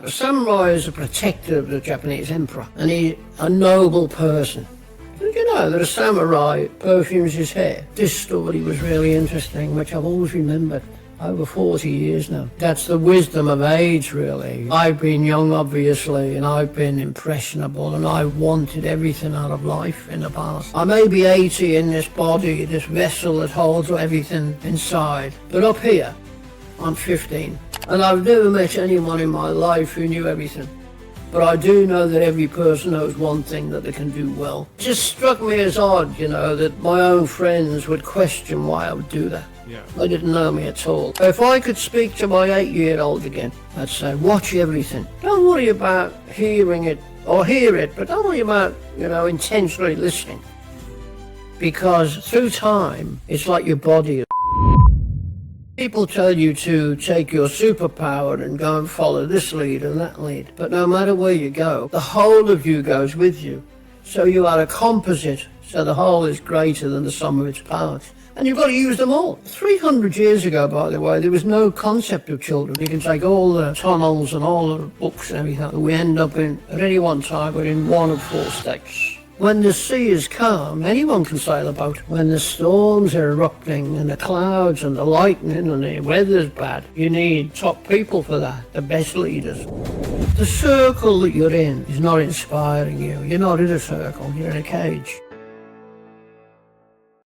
The samurai is a protector of the Japanese emperor, and he's a noble person. Did you know that a samurai perfumes his hair? This story was really interesting, which I've always remembered. Over 40 years now. That's the wisdom of age, really. I've been young, obviously, and I've been impressionable, and I wanted everything out of life in the past. I may be 80 in this body, this vessel that holds everything inside, but up here, I'm 15. And I've never met anyone in my life who knew everything. But I do know that every person knows one thing that they can do well. It just struck me as odd, that my own friends would question why I would do that. Yeah. They didn't know me at all. If I could speak to my 8-year-old again, I'd say, watch everything. Don't worry about hearing it or hear it, but don't worry about, intentionally listening. Because through time, it's like your body. People tell you to take your superpower and go and follow this lead and that lead. But no matter where you go, the whole of you goes with you. So you are a composite, so the whole is greater than the sum of its parts. And you've got to use them all. 300 years ago, by the way, there was no concept of children. You can take all the tunnels and all the books and everything. We end up at any one time, we're in one of 4 states. When the sea is calm, anyone can sail a boat. When the storms are erupting and the clouds and the lightning and the weather's bad, you need top people for that, the best leaders. The circle that you're in is not inspiring you. You're not in a circle, you're in a cage.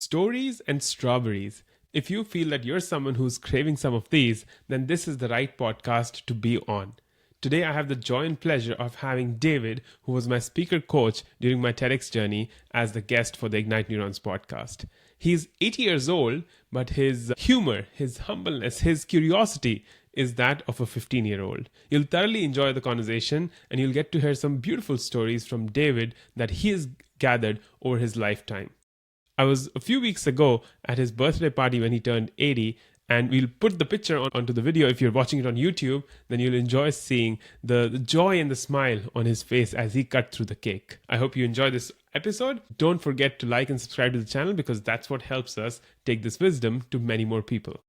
Stories and strawberries. If you feel that you're someone who's craving some of these, then this is the right podcast to be on. Today, I have the joy and pleasure of having David, who was my speaker coach during my TEDx journey, as the guest for the Ignite Neurons podcast. He's 80 years old, but his humor, his humbleness, his curiosity is that of a 15-year-old. You'll thoroughly enjoy the conversation, and you'll get to hear some beautiful stories from David that he has gathered over his lifetime. I was a few weeks ago at his birthday party when he turned 80, and we'll put the picture onto the video. If you're watching it on YouTube, then you'll enjoy seeing the joy and the smile on his face as he cut through the cake. I hope you enjoy this episode. Don't forget to like and subscribe to the channel, because that's what helps us take this wisdom to many more people.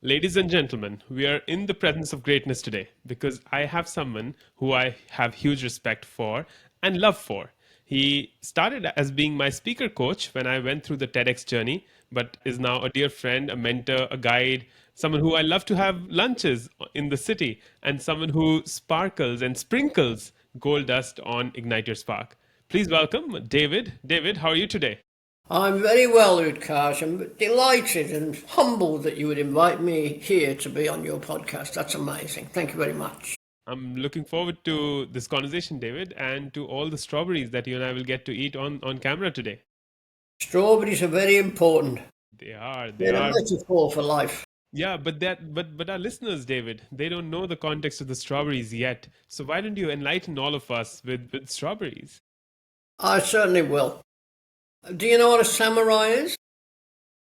Ladies and gentlemen, we are in the presence of greatness today because I have someone who I have huge respect for and love for. He started as being my speaker coach when I went through the TEDx journey, but is now a dear friend, a mentor, a guide, someone who I love to have lunches in the city, and someone who sparkles and sprinkles gold dust on Ignite Your Spark. Please welcome David. David, how are you today? I'm very well, Utkarsh. I'm delighted and humbled that you would invite me here to be on your podcast. That's amazing. Thank you very much. I'm looking forward to this conversation, David, and to all the strawberries that you and I will get to eat on camera today. Strawberries are very important. They are. They're a metaphor for life. Yeah, but our listeners, David, they don't know the context of the strawberries yet. So why don't you enlighten all of us with strawberries? I certainly will. Do you know what a samurai is?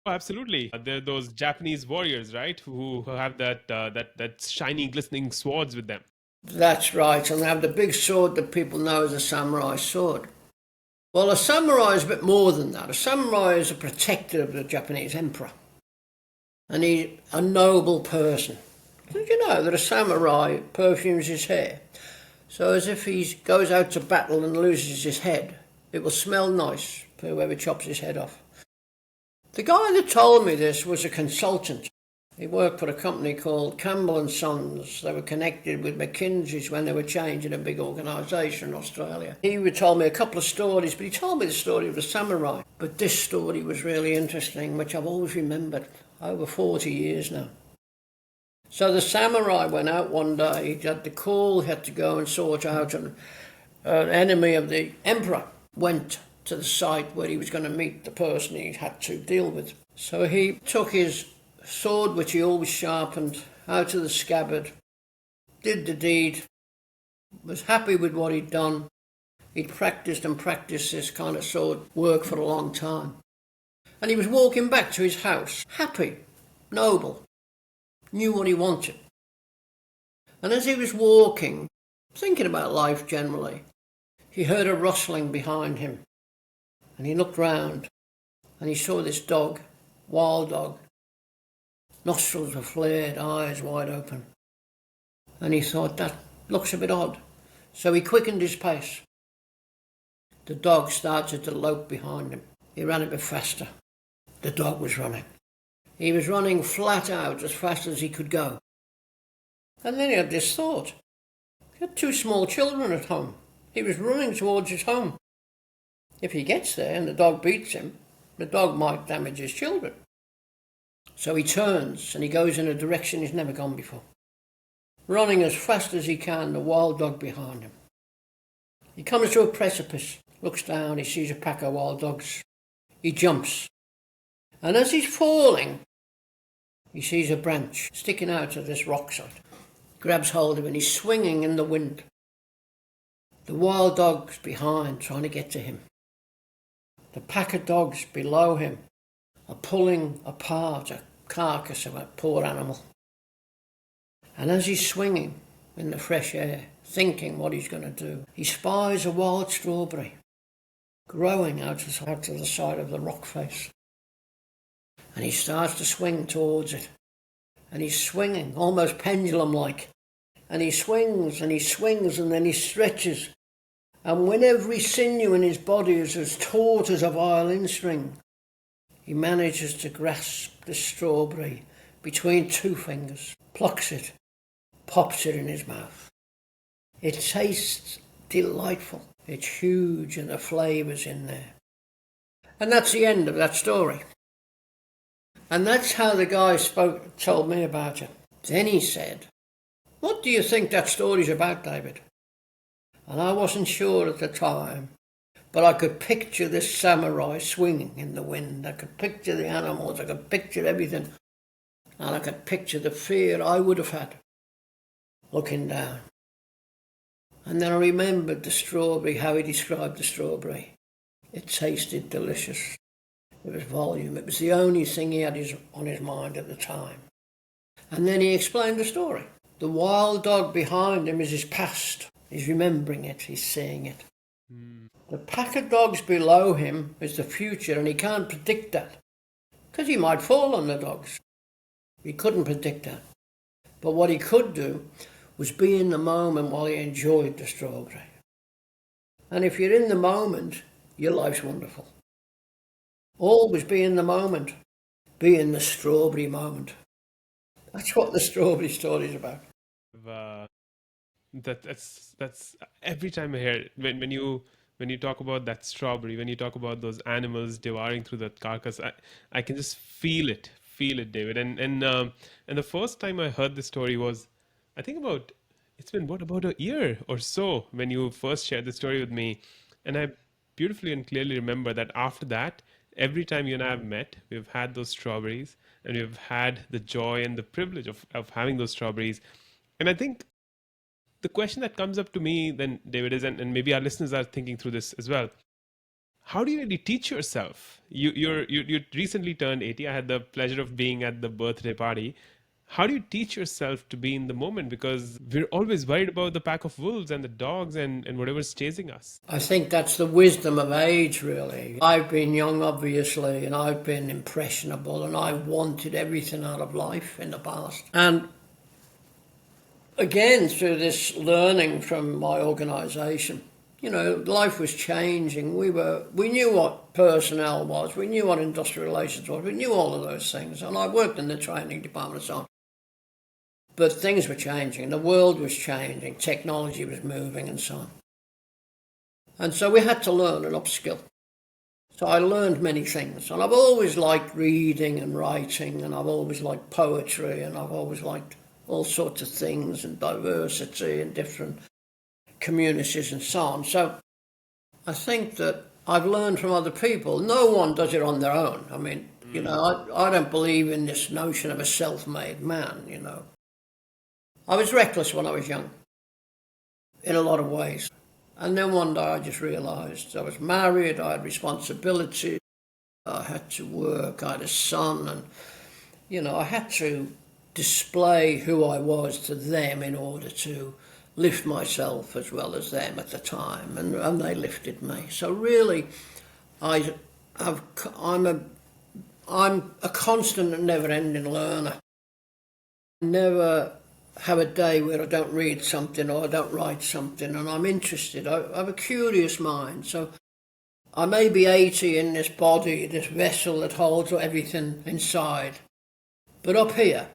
Oh, absolutely. They're those Japanese warriors, right? Who have that shiny, glistening swords with them. That's right, and they have the big sword that people know as a samurai sword. Well, a samurai is a bit more than that. A samurai is a protector of the Japanese emperor. And he's a noble person. Did you know that a samurai perfumes his hair? So as if he goes out to battle and loses his head, it will smell nice for whoever chops his head off. The guy that told me this was a consultant. He worked for a company called Campbell & Sons. They were connected with McKinsey's when they were changing a big organisation in Australia. He would tell me a couple of stories, but he told me the story of the samurai. But this story was really interesting, which I've always remembered. Over 40 years now. So the samurai went out one day. He had the call, he had to go and sort out an enemy of the emperor. Went to the site where he was going to meet the person he had to deal with. So he took his sword, which he always sharpened, out of the scabbard, did the deed, was happy with what he'd done. He'd practiced this kind of sword work for a long time. And he was walking back to his house, happy, noble, knew what he wanted. And as he was walking, thinking about life generally, he heard a rustling behind him. And he looked round, And he saw this dog, wild dog. Nostrils were flared, eyes wide open. And he thought, that looks a bit odd. So he quickened his pace. The dog started to lope behind him. He ran a bit faster. The dog was running. He was running flat out as fast as he could go. And then he had this thought. He had 2 small children at home. He was running towards his home. If he gets there and the dog beats him, the dog might damage his children. So he turns and he goes in a direction he's never gone before. Running as fast as he can, the wild dog behind him. He comes to a precipice, looks down, he sees a pack of wild dogs. He jumps. And as he's falling, he sees a branch sticking out of this rock side. Grabs hold of it and he's swinging in the wind. The wild dog's behind, trying to get to him. The pack of dogs below him are pulling apart a carcass of a poor animal. And as he's swinging in the fresh air, thinking what he's going to do, he spies a wild strawberry growing out of the side of the rock face. And he starts to swing towards it. And he's swinging, almost pendulum-like. And he swings and he swings and then he stretches. And when every sinew in his body is as taut as a violin string, he manages to grasp the strawberry between 2 fingers, plucks it, pops it in his mouth. It tastes delightful. It's huge and the flavour's in there. And that's the end of that story. And that's how the guy told me about it. Then he said, "What do you think that story's about, David?" And I wasn't sure at the time, but I could picture this samurai swinging in the wind. I could picture the animals, I could picture everything. And I could picture the fear I would have had looking down. And then I remembered the strawberry, how he described the strawberry. It tasted delicious. It was volume. It was the only thing he had on his mind at the time. And then he explained the story. The wild dog behind him is his past. He's remembering it. He's seeing it. The pack of dogs below him is the future, and he can't predict that. Because he might fall on the dogs. He couldn't predict that. But what he could do was be in the moment while he enjoyed the strawberry. And if you're in the moment, your life's wonderful. Always be in the moment. Be in the strawberry moment. That's what the strawberry story is about. That's every time I hear it, when you talk about that strawberry, when you talk about those animals devouring through the carcass, I can just feel it, David. And the first time I heard this story was, I think it's been about a year or so when you first shared the story with me, and I beautifully and clearly remember that after that, every time you and I have met, we've had those strawberries, and we've had the joy and the privilege of having those strawberries. And I think the question that comes up to me then, David, is, and maybe our listeners are thinking through this as well, how do you really teach yourself? You recently turned 80. I had the pleasure of being at the birthday party. How do you teach yourself to be in the moment? Because we're always worried about the pack of wolves and the dogs and whatever's chasing us. I think that's the wisdom of age, really. I've been young, obviously, and I've been impressionable, and I wanted everything out of life in the past. And again, through this learning from my organisation, life was changing. We knew what personnel was, we knew what industrial relations was, we knew all of those things, and I worked in the training department and so on. But things were changing, the world was changing, technology was moving and so on. And so we had to learn and upskill. So I learned many things, and I've always liked reading and writing, and I've always liked poetry, and I've always liked all sorts of things and diversity and different communities and so on. So I think that I've learned from other people. No one does it on their own. I mean, I don't believe in this notion of a self-made man, I was reckless when I was young, in a lot of ways. And then one day I just realised I was married, I had responsibility, I had to work, I had a son, and, I had to display who I was to them in order to lift myself as well as them at the time, and they lifted me. So really, I I'm a constant and never-ending learner. Never have a day where I don't read something or I don't write something, and I'm interested. I have a curious mind, so I may be 80 in this body, this vessel that holds everything inside, but up here,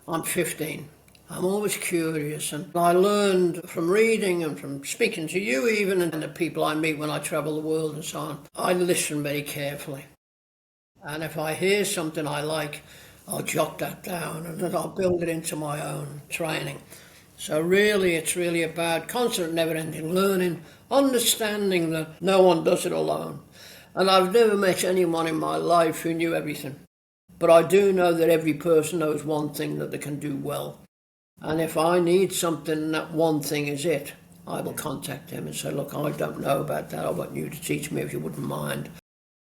I'm 15. I'm always curious, and I learned from reading and from speaking to you even, and the people I meet when I travel the world and so on. I listen very carefully. And if I hear something I like, I'll jot that down and then I'll build it into my own training. So really, it's really about constant, never-ending learning, understanding that no one does it alone. And I've never met anyone in my life who knew everything. But I do know that every person knows one thing that they can do well. And if I need something and that one thing is it, I will contact them and say, look, I don't know about that. I want you to teach me if you wouldn't mind.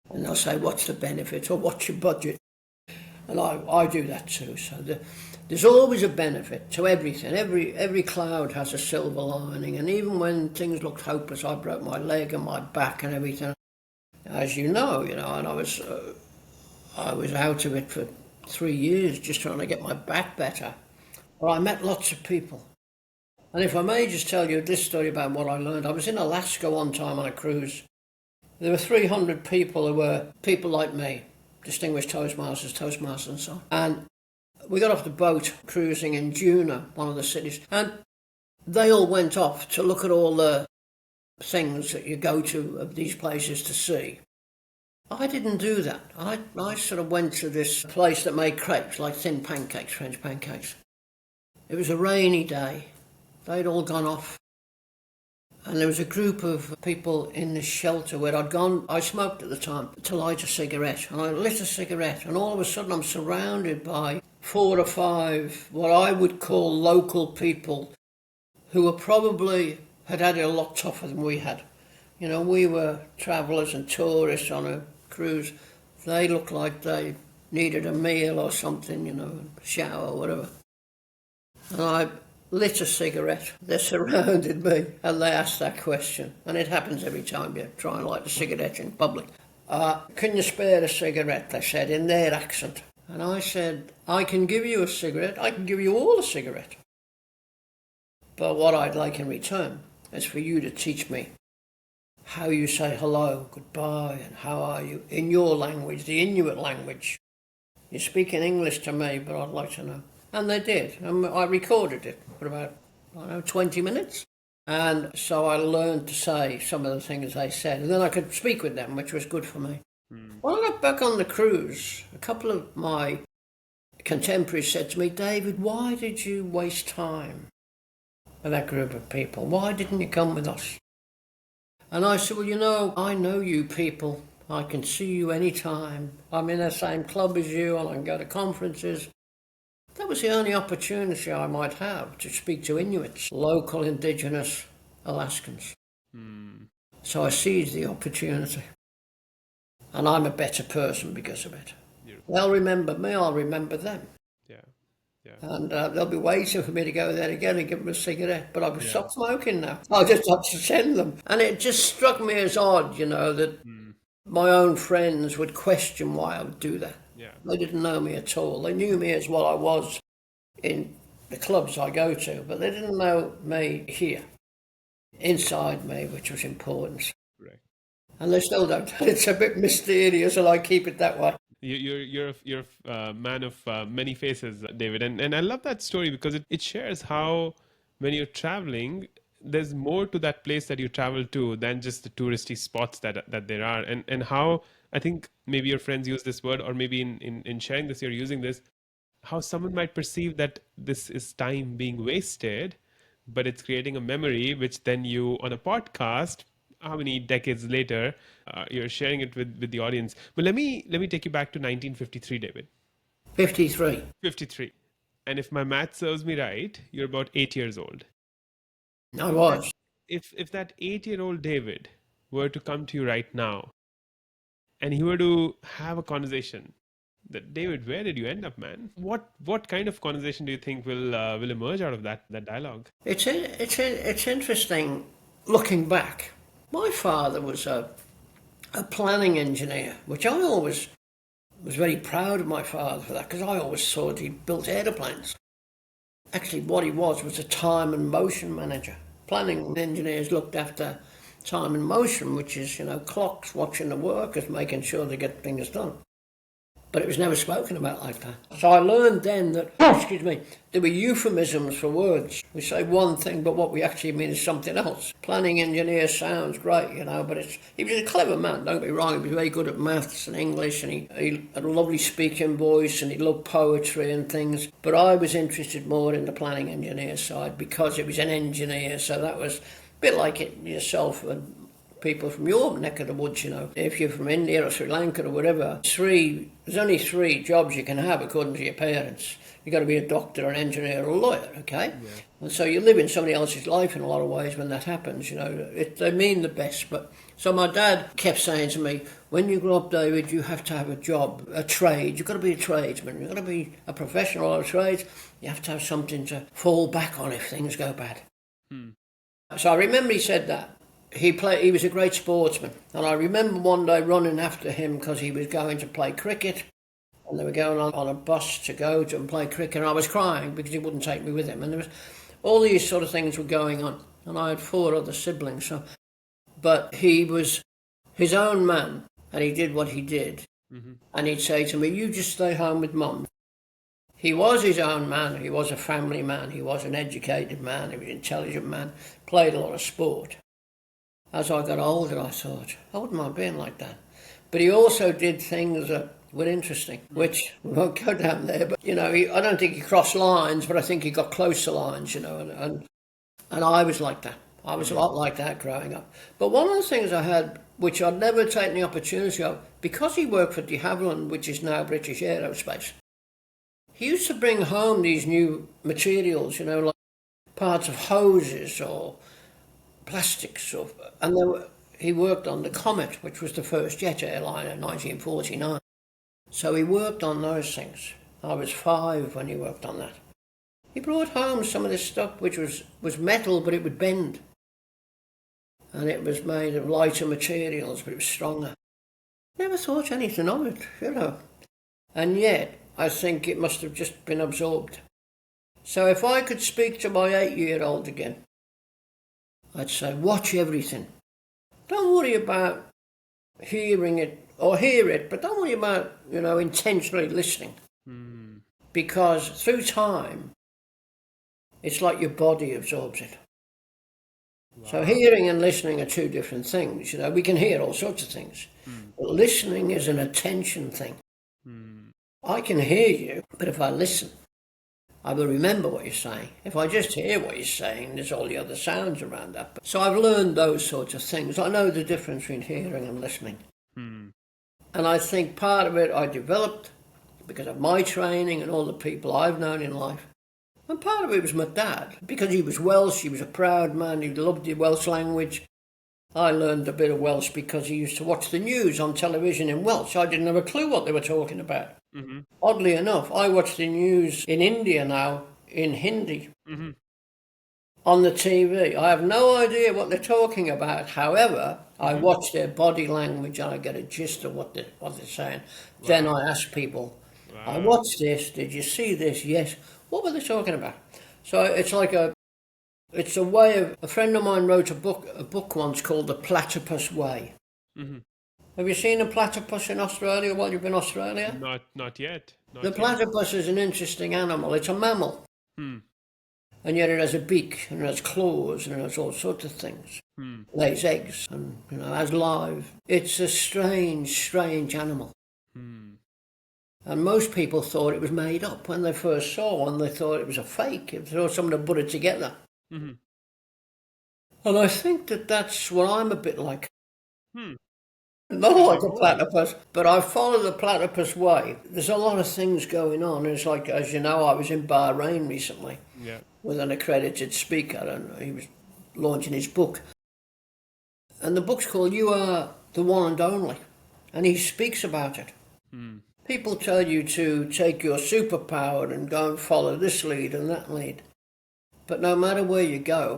And they'll say, what's the benefit or what's your budget? And I do that too. So there's always a benefit to everything. Every cloud has a silver lining. And even when things looked hopeless, I broke my leg and my back and everything. As you know, and I was out of it for 3 years just trying to get my back better. But I met lots of people. And if I may just tell you this story about what I learned. I was in Alaska one time on a cruise. There were 300 people who were people like me, distinguished Toastmasters and so on. And we got off the boat cruising in Juneau, one of the cities, and they all went off to look at all the things that you go to of these places to see. I didn't do that. I sort of went to this place that made crepes, like thin pancakes, French pancakes. It was a rainy day. They'd all gone off. And there was a group of people in this shelter where I'd gone, I smoked at the time, to light a cigarette. And I lit a cigarette, and all of a sudden I'm surrounded by 4 or 5 what I would call local people who were probably had it a lot tougher than we had. We were travellers and tourists on a cruise. They looked like they needed a meal or something, a shower or whatever. And I lit a cigarette. They surrounded me and they asked that question. And it happens every time you try and light a cigarette in public. Can you spare a cigarette? They said in their accent. And I said, I can give you a cigarette. I can give you all a cigarette. But what I'd like in return is for you to teach me how you say hello, goodbye, and how are you in your language, the Inuit language. You speak in English to me, but I'd like to know. And they did. And I recorded it for about, 20 minutes. And so I learned to say some of the things they said. And then I could speak with them, which was good for me. When I got back on the cruise, a couple of my contemporaries said to me, David, why did you waste time with that group of people? Why didn't you come with us? And I said, well, I know you people. I can see you any time. I'm in the same club as you and I can go to conferences. That was the only opportunity I might have to speak to Inuits, local indigenous Alaskans. So I seized the opportunity. And I'm a better person because of it. They'll remember me, I'll remember them. Yeah. And they'll be waiting for me to go there again and give them a cigarette. But I've stopped smoking now. I just have to send them. And it just struck me as odd, that my own friends would question why I would do that. Yeah. They didn't know me at all. They knew me as what I was in the clubs I go to, but they didn't know me here, inside me, which was important. Right. And they still don't. It's a bit mysterious, and I keep it that way. You're a man of many faces, David, and I love that story because it shares how when you're traveling, there's more to that place that you travel to than just the touristy spots that there are, and how I think maybe your friends use this word, or maybe in sharing this, you're using this, how someone might perceive that this is time being wasted, but it's creating a memory, which then you on a podcast, how many decades later, you're sharing it with the audience. But let me take you back to 1953, David. 53. 53. And if my math serves me right, you're about 8 years old. I was. If that 8-year-old David were to come to you right now, and he were to have a conversation, that David, where did you end up, man? What kind of conversation do you think will emerge out of that dialogue? It's interesting looking back. My father was a a planning engineer, which I always was very proud of my father for that, because I always thought he built aeroplanes. Actually, what he was a time and motion manager. Planning engineers looked after time and motion, which is, clocks, watching the workers, making sure they get things done. But it was never spoken about like that. So I learned then that, there were euphemisms for words. We say one thing, but what we actually mean is something else. Planning engineer sounds great, but he was a clever man, don't get me wrong. He was very good at maths and English, and he had a lovely speaking voice, and he loved poetry and things. But I was interested more in the planning engineer side because it was an engineer, so that was a bit like it yourself and people from your neck of the woods, If you're from India or Sri Lanka or whatever, there's only 3 jobs you can have according to your parents. You've got to be a doctor, an engineer, or a lawyer, okay? Yeah. And so you live in somebody else's life in a lot of ways when that happens, They mean the best. But so my dad kept saying to me, when you grow up, David, you have to have a job, a trade. You've got to be a tradesman. You've got to be a professional of trades. You have to have something to fall back on if things go bad. So I remember he said that. He was a great sportsman, and I remember one day running after him because he was going to play cricket, and they were going on a bus to go to and play cricket, and I was crying because he wouldn't take me with him, and there was all these sort of things were going on, and I had 4 other siblings, but he was his own man, and he did what he did, and he'd say to me, you just stay home with Mum. He was his own man, he was a family man, he was an educated man, he was an intelligent man, played a lot of sport. As I got older, I thought, I wouldn't mind being like that. But he also did things that were interesting, which we won't go down there. But, I don't think he crossed lines, but I think he got close to lines, and I was like that. I was a lot like that growing up. But one of the things I had, which I'd never taken the opportunity of, because he worked for de Havilland, which is now British Aerospace, he used to bring home these new materials, like parts of hoses or plastics, and he worked on the Comet, which was the first jet airliner in 1949. So he worked on those things. I was 5 when he worked on that. He brought home some of this stuff which was metal, but it would bend. And it was made of lighter materials, but it was stronger. Never thought anything of it, And yet, I think it must have just been absorbed. So if I could speak to my 8-year-old again, I'd say, watch everything. Don't worry about hearing it, or hear it, but don't worry about, intentionally listening. Because through time, it's like your body absorbs it. Wow. So hearing and listening are 2 different things. We can hear all sorts of things. But listening is an attention thing. I can hear you, but if I listen, I will remember what you're saying. If I just hear what you're saying, there's all the other sounds around that. So I've learned those sorts of things. I know the difference between hearing and listening. And I think part of it I developed because of my training and all the people I've known in life. And part of it was my dad, because he was Welsh, he was a proud man, he loved the Welsh language. I learned a bit of Welsh because he used to watch the news on television in Welsh. I didn't have a clue what they were talking about. Oddly enough, I watch the news in India now in Hindi on the TV. I have no idea what they're talking about. However, I watch their body language and I get a gist of what they're saying. Wow. Then I ask people, I watched this, did you see this? Yes. What were they talking about? So it's like it's a way of, a friend of mine wrote a book once called The Platypus Way. Have you seen a platypus in Australia while you've been in Australia? Not yet. The platypus is an interesting animal. It's a mammal. And yet it has a beak, and it has claws, and it has all sorts of things. Lays eggs, and has live. It's a strange animal. And most people thought it was made up. When they first saw one, they thought it was a fake. They thought someone had put it together. And I think that's what I'm a bit like. Not like a platypus, but I follow the platypus way. There's a lot of things going on. It's like, as you know, I was in Bahrain recently with an accredited speaker, and he was launching his book. And the book's called You Are the One and Only, and he speaks about it. People tell you to take your superpower and go and follow this lead and that lead. But no matter where you go,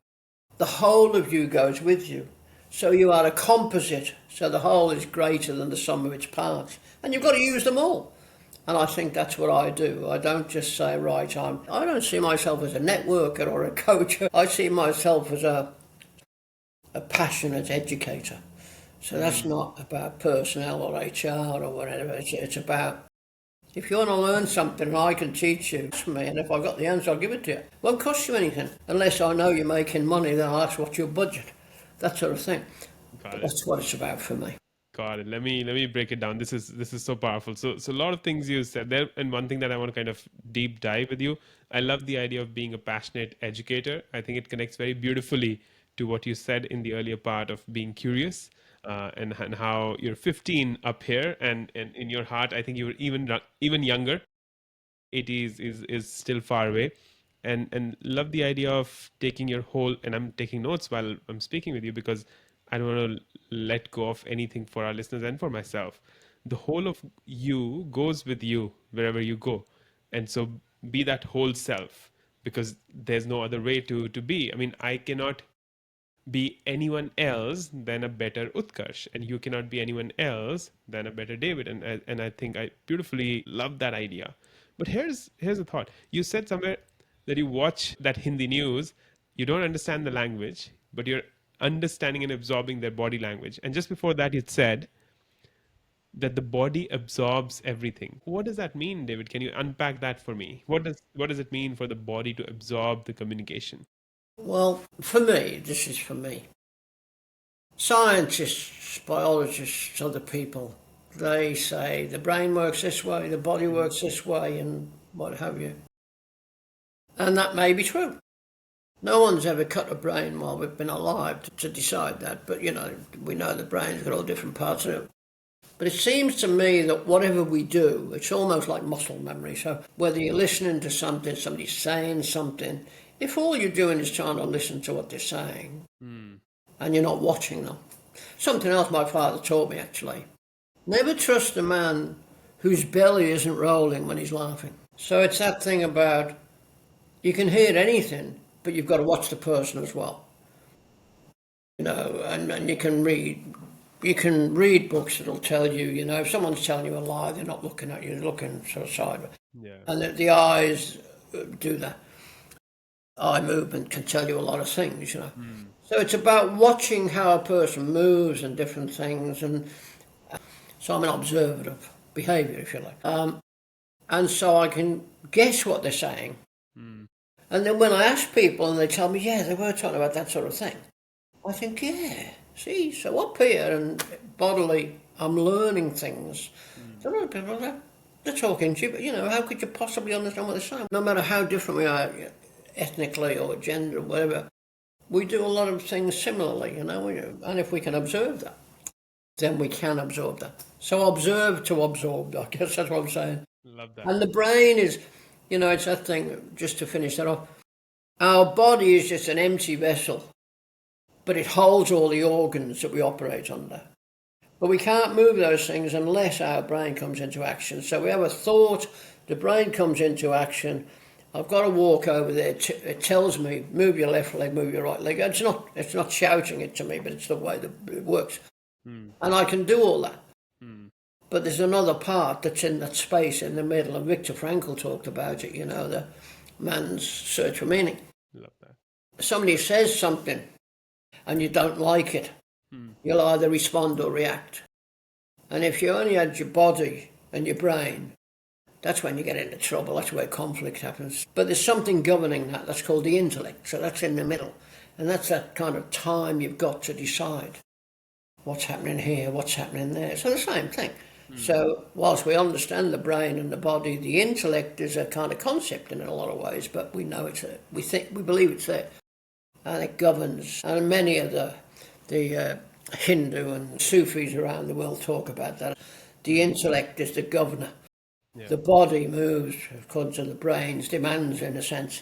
the whole of you goes with you. So you are a composite So the whole is greater than the sum of its parts. And you've got to use them all. And I think that's what I do. I don't just say, right, I don't see myself as a networker or a coach. I see myself as a passionate educator. So that's not about personnel or HR or whatever. It's about, if you want to learn something and I can teach you, it's me, and if I've got the answer, I'll give it to you. It won't cost you anything. Unless I know you're making money, then I'll ask what's your budget. That sort of thing. But that's what it's about for me. Got it. Let me break it down. This is so powerful. So a lot of things you said there, and one thing that I want to kind of deep dive with you. I love the idea of being a passionate educator. I think it connects very beautifully to what you said in the earlier part of being curious, and how you're 15 up here, and in your heart, I think you were even younger. 80s is still far away, and love the idea of taking your whole, and I'm taking notes while I'm speaking with you because I don't want to let go of anything for our listeners and for myself. The whole of you goes with you wherever you go, and so be that whole self, because there's no other way to be. I mean, I cannot be anyone else than a better Utkarsh, and you cannot be anyone else than a better David. And I think I beautifully love that idea. But here's a thought. You said somewhere that you watch that Hindi news, you don't understand the language, but you're understanding and absorbing their body language. And just before that, you said that the body absorbs everything. What does that mean, David? Can you unpack that for me? What does it mean for the body to absorb the communication? Well, for me, this is for me. Scientists, biologists, other people, they say the brain works this way, the body works this way, and what have you. And that may be true. No one's ever cut a brain while we've been alive to decide that, but we know the brain's got all different parts of it. But it seems to me that whatever we do, it's almost like muscle memory. So whether you're listening to something, somebody's saying something, if all you're doing is trying to listen to what they're saying and you're not watching them. Something else my father taught me, actually. Never trust a man whose belly isn't rolling when he's laughing. So it's that thing about you can hear anything, but you've got to watch the person as well. And you can read books that'll tell you, if someone's telling you a lie, they're not looking at you, they're looking sort of sideways. Yeah. And the eyes do that. Eye movement can tell you a lot of things, So it's about watching how a person moves and different things. And so I'm an observer of behaviour, if you like. And so I can guess what they're saying. And then when I ask people and they tell me, yeah, they were talking about that sort of thing, I think, yeah, see, so up here and bodily, I'm learning things. So a lot of people are like, they're talking to you, but how could you possibly understand what they're saying? No matter how different we are, ethnically or gender or whatever, we do a lot of things similarly, and if we can observe that, then we can absorb that. So observe to absorb, I guess that's what I'm saying. Love that. And the brain is, it's that thing, just to finish that off, our body is just an empty vessel, but it holds all the organs that we operate under. But we can't move those things unless our brain comes into action. So we have a thought, the brain comes into action. I've got to walk over there. It tells me, move your left leg, move your right leg. It's not shouting it to me, but it's the way that it works. And I can do all that. But there's another part that's in that space in the middle, and Viktor Frankl talked about it, the man's search for meaning. Love that. Somebody says something and you don't like it, you'll either respond or react. And if you only had your body and your brain, that's when you get into trouble. That's where conflict happens. But there's something governing that. That's called the intellect. So that's in the middle. And that's that kind of time you've got to decide what's happening here, what's happening there. So the same thing. So whilst we understand the brain and the body, the intellect is a kind of concept in a lot of ways, but we know it's there. We believe it's there. And it governs. And many of the Hindu and Sufis around the world talk about that. The intellect is the governor. Yeah. The body moves according to the brain's demands, in a sense,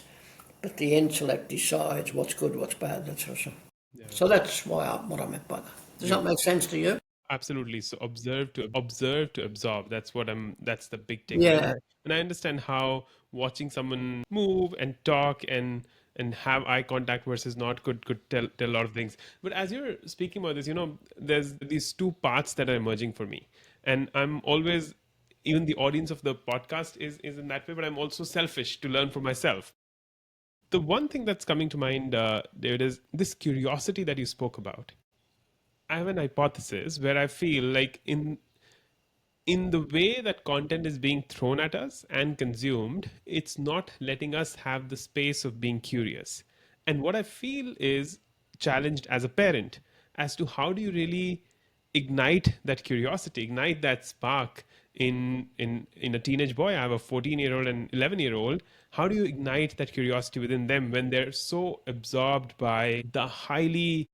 but the intellect decides what's good, what's bad, that sort of stuff. Yeah. So that's what I meant by that. Does that make sense to you? Absolutely. So observe to absorb. That's the big takeaway. Yeah. And I understand how watching someone move and talk and and have eye contact versus not could tell a lot of things. But as you're speaking about this, there's these two paths that are emerging for me, and I'm always, even the audience of the podcast is in that way, but I'm also selfish to learn for myself. The one thing that's coming to mind, David, is this curiosity that you spoke about. I have an hypothesis where I feel like in the way that content is being thrown at us and consumed, it's not letting us have the space of being curious. And what I feel is challenged as a parent as to how do you really ignite that curiosity, ignite that spark in a teenage boy. I have a 14-year-old and 11-year-old. How do you ignite that curiosity within them when they're so absorbed by the highly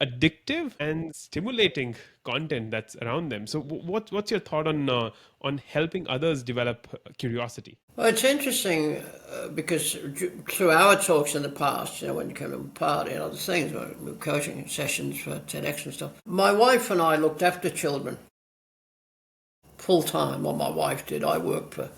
addictive and stimulating content that's around them? So what's your thought on helping others develop curiosity? Well, it's interesting because through our talks in the past, when you come to a party and other things, coaching sessions for TEDx and stuff, my wife and I looked after children full time. Well, my wife did. I worked for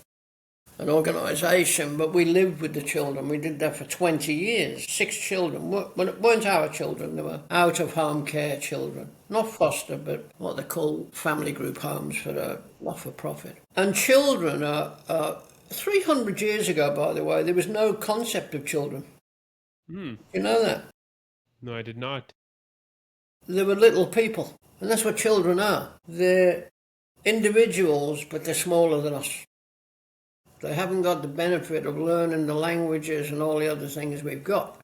an organisation, but we lived with the children. We did that for 20 years. 6 children. When it weren't our children, they were out-of-home care children. Not foster, but what they call family group homes for the not-for-profit. And children are 300 years ago, by the way, there was no concept of children. You know that? No, I did not. They were little people, and that's what children are. They're individuals, but they're smaller than us. They haven't got the benefit of learning the languages and all the other things we've got,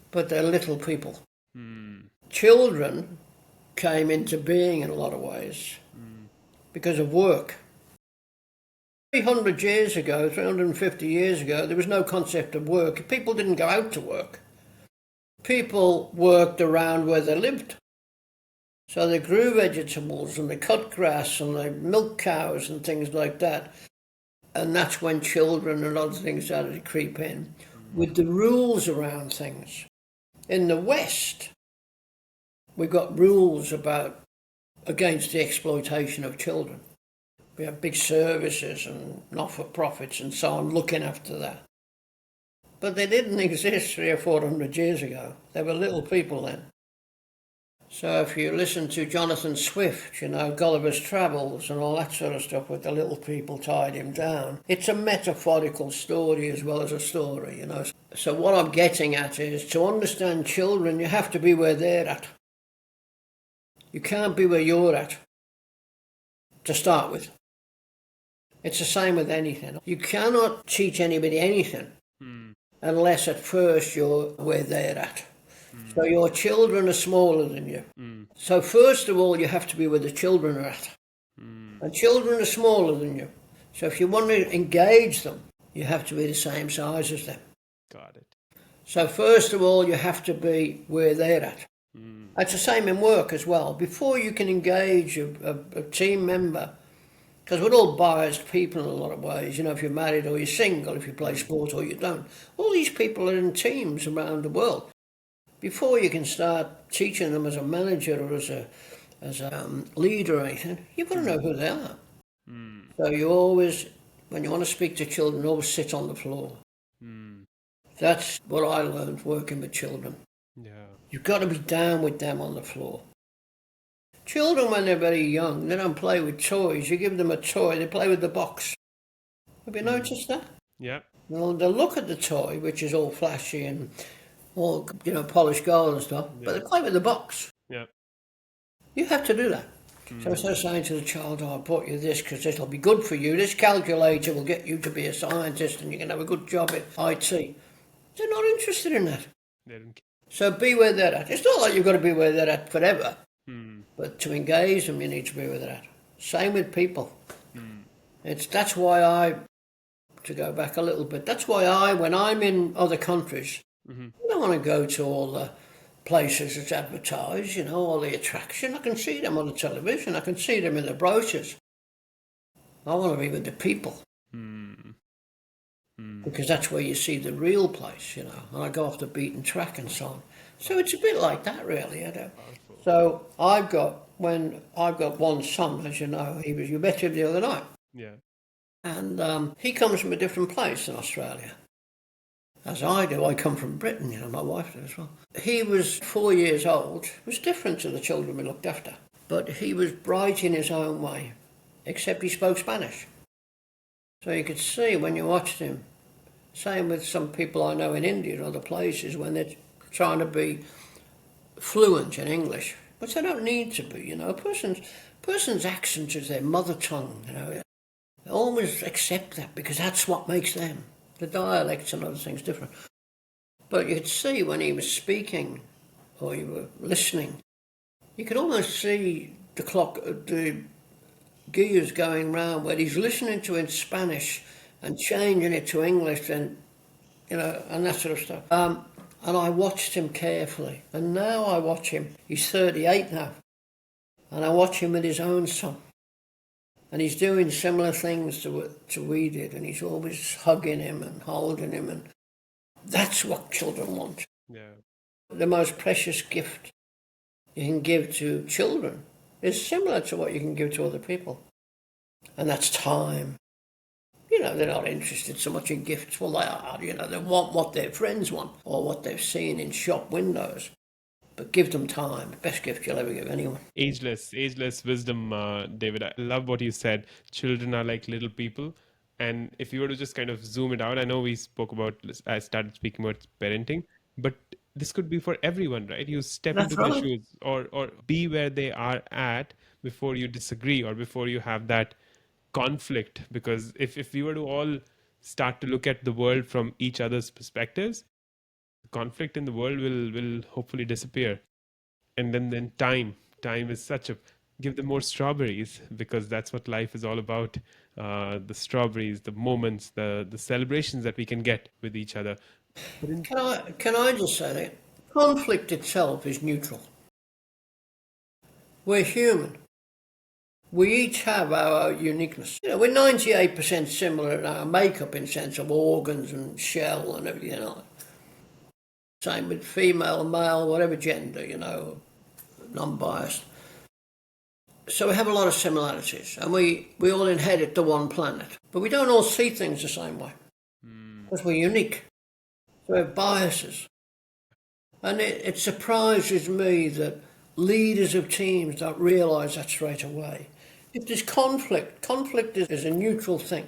but they're little people. Children came into being in a lot of ways because of work. 300 years ago, 350 years ago, there was no concept of work. People didn't go out to work. People worked around where they lived. So they grew vegetables and they cut grass and they milked cows and things like that. And that's when children and other things started to creep in with the rules around things. In the West, we've got rules against the exploitation of children. We have big services and not-for-profits and so on looking after that. But they didn't exist 300 or 400 years ago. They were little people then. So if you listen to Jonathan Swift, Gulliver's Travels and all that sort of stuff with the little people tied him down, it's a metaphorical story as well as a story, So what I'm getting at is to understand children, you have to be where they're at. You can't be where you're at to start with. It's the same with anything. You cannot teach anybody anything unless at first you're where they're at. So your children are smaller than you. So first of all, you have to be where the children are at. And children are smaller than you. So if you want to engage them, you have to be the same size as them. Got it. So first of all, you have to be where they're at. That's the same in work as well. Before you can engage a team member, because we're all biased people in a lot of ways, if you're married or you're single, if you play sport or you don't. All these people are in teams around the world. Before you can start teaching them as a manager or as a leader or anything, you've got to know who they are. So you always, when you want to speak to children, always sit on the floor. That's what I learned working with children. Yeah. You've got to be down with them on the floor. Children, when they're very young, they don't play with toys. You give them a toy, they play with the box. Have you noticed that? Yeah. Well, they'll look at the toy, which is all flashy and all, polished gold and stuff, but they play with the box. Yeah. You have to do that. So instead of saying to the child, I bought you this because this will be good for you, this calculator will get you to be a scientist and you can have a good job at IT. They're not interested in that. They don't care. So be where they're at. It's not like you've got to be where they're at forever, but to engage them, you need to be where they're at. Same with people. That's why to go back a little bit, that's why when I'm in other countries, I don't want to go to all the places that's advertised, all the attraction. I can see them on the television. I can see them in the brochures. I want to be with the people. Because that's where you see the real place, and I go off the beaten track and so on. So it's a bit like that, really. So I've got one son, as you know. You met him the other night. Yeah. And he comes from a different place in Australia. as I do. I come from Britain, my wife did as well. He was 4 years old. It was different to the children we looked after. But he was bright in his own way, except he spoke Spanish. So you could see when you watched him. Same with some people I know in India and other places when they're trying to be fluent in English, which they don't need to be. A person's accent is their mother tongue. They always accept that because that's what makes them. The dialects and other things different. But you could see when he was speaking or you were listening, you could almost see the clock, the gears going round where he's listening to in Spanish and changing it to English and that sort of stuff. And I watched him carefully. And now I watch him. He's 38 now. And I watch him with his own son. And he's doing similar things to we did. And he's always hugging him and holding him. And that's what children want. Yeah. The most precious gift you can give to children is similar to what you can give to other people. And that's time. They're not interested so much in gifts. Well, they are. They want what their friends want or what they've seen in shop windows. But give them time. The best gift you'll ever give anyone. Ageless wisdom, David. I love what you said. Children are like little people. And if you were to just kind of zoom it out, I know I started speaking about parenting, but this could be for everyone, right? You step That's into right. their shoes or be where they are at before you disagree or before you have that conflict. Because if we were to all start to look at the world from each other's perspectives, the conflict in the world will hopefully disappear. And then time is such a, give them more strawberries because that's what life is all about. The strawberries, the moments, the celebrations that we can get with each other. Can I just say that conflict itself is neutral. We're human. We each have our uniqueness. We're 98% similar in our makeup in sense of organs and shell and everything else. Same with female, male, whatever gender, non-biased. So we have a lot of similarities and we all inherit the one planet. But we don't all see things the same way because we're unique. So we have biases. And it surprises me that leaders of teams don't realise that straight away. If there's conflict is a neutral thing.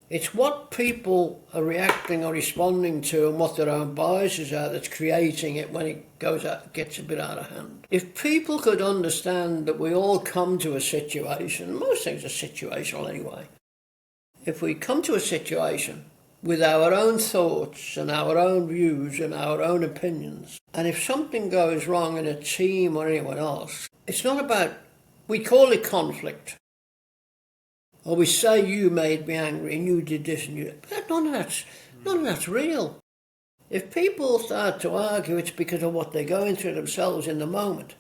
It's what people are reacting or responding to and what their own biases are that's creating it when it gets a bit out of hand. If people could understand that we all come to a situation, most things are situational anyway. If we come to a situation with our own thoughts and our own views and our own opinions, and if something goes wrong in a team or anyone else, it's not about, we call it conflict. Or we say you made me angry and you did this and you... None of that's real. If people start to argue, it's because of what they're going through themselves in the moment.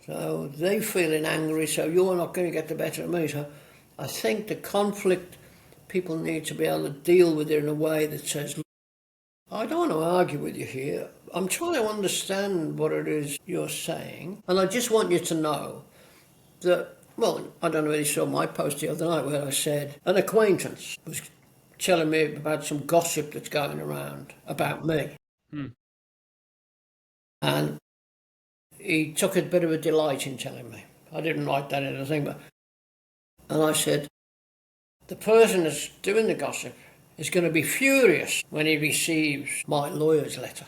So they're feeling angry, so you're not going to get the better of me. So I think the conflict, people need to be able to deal with it in a way that says, I don't want to argue with you here. I'm trying to understand what it is you're saying. And I just want you to know that, well, I don't know whether you saw my post the other night where I said an acquaintance was telling me about some gossip that's going around about me. And he took a bit of a delight in telling me. I didn't write that in the thing, but... And I said, the person that's doing the gossip is going to be furious when he receives my lawyer's letter.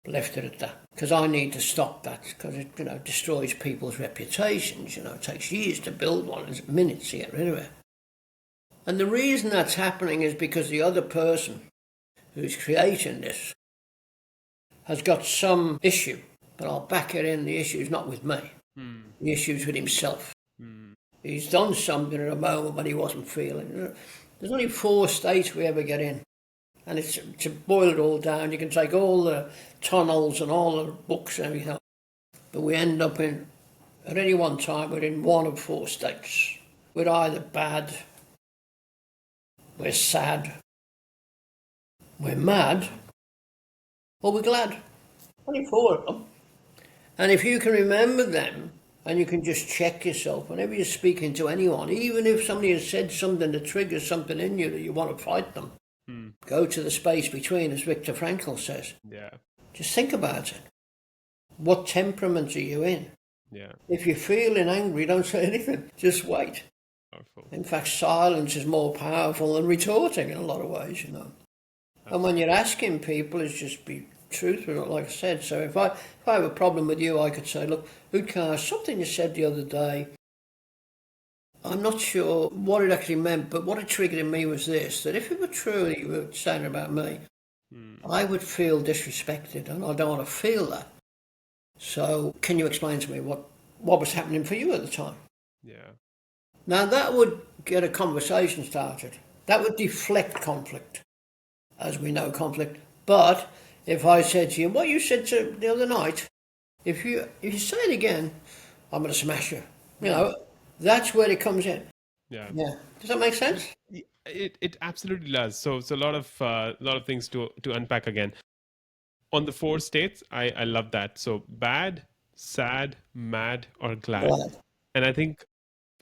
Left it at that, because I need to stop that, because it destroys people's reputations. It takes years to build one, it's minutes to get rid of it. And the reason that's happening is because the other person who's creating this has got some issue, but I'll back it in, the issue's not with me. The issue's with himself. He's done something at a moment when he wasn't feeling. There's only 4 states we ever get in. And it's, to boil it all down, you can take all the tunnels and all the books and everything, but we end up in, at any one time, we're in 1 of 4 states. We're either bad, we're sad, we're mad, or we're glad. Only 4 of them. And if you can remember them, and you can just check yourself whenever you're speaking to anyone, even if somebody has said something that triggers something in you that you want to fight them, go to the space between, as Viktor Frankl says. Yeah. Just think about it. What temperament are you in? Yeah. If you're feeling angry, don't say anything. Just wait. Powerful. In fact, silence is more powerful than retorting in a lot of ways, you know. And when you're asking people, it's just be truthful, like I said. So if I have a problem with you, I could say, look, Udkar, something you said the other day, I'm not sure what it actually meant, but what it triggered in me was this, that if it were true that you were saying about me, I would feel disrespected, and I don't want to feel that. So can you explain to me what was happening for you at the time? Yeah. Now that would get a conversation started. That would deflect conflict, as we know conflict. But if I said to you, what you said to the other night, if you say it again, I'm going to smash you. You know, that's where it comes in. Yeah. Yeah. Does that make sense? It absolutely does. So a lot of things to unpack again. On the 4 states, I love that. So bad, sad, mad, or glad. Glad. And I think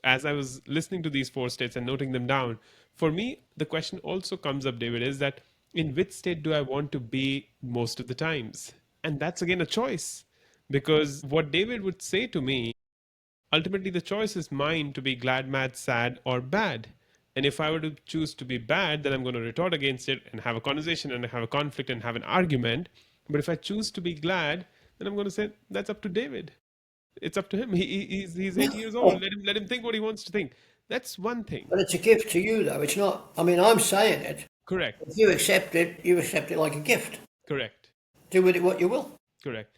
as I was listening to these 4 states and noting them down, for me, the question also comes up, David, is that in which state do I want to be most of the times? And that's again a choice. Because what David would say to me, ultimately the choice is mine to be glad, mad, sad, or bad. And if I were to choose to be bad, then I'm going to retort against it and have a conversation and have a conflict and have an argument. But if I choose to be glad, then I'm going to say that's up to David. It's up to him. He's 80 years old. Let him think what he wants to think. That's one thing. But it's a gift to you, though. It's not. I mean, I'm saying it. Correct. If you accept it like a gift. Correct. Do with it what you will. Correct.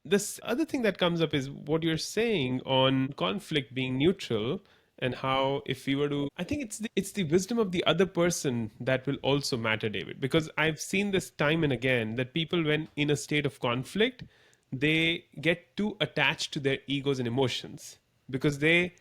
This other thing that comes up is what you're saying on conflict being neutral, and how if we were to, I think it's the wisdom of the other person that will also matter, David, because I've seen this time and again that people, when in a state of conflict, they get too attached to their egos and emotions, because they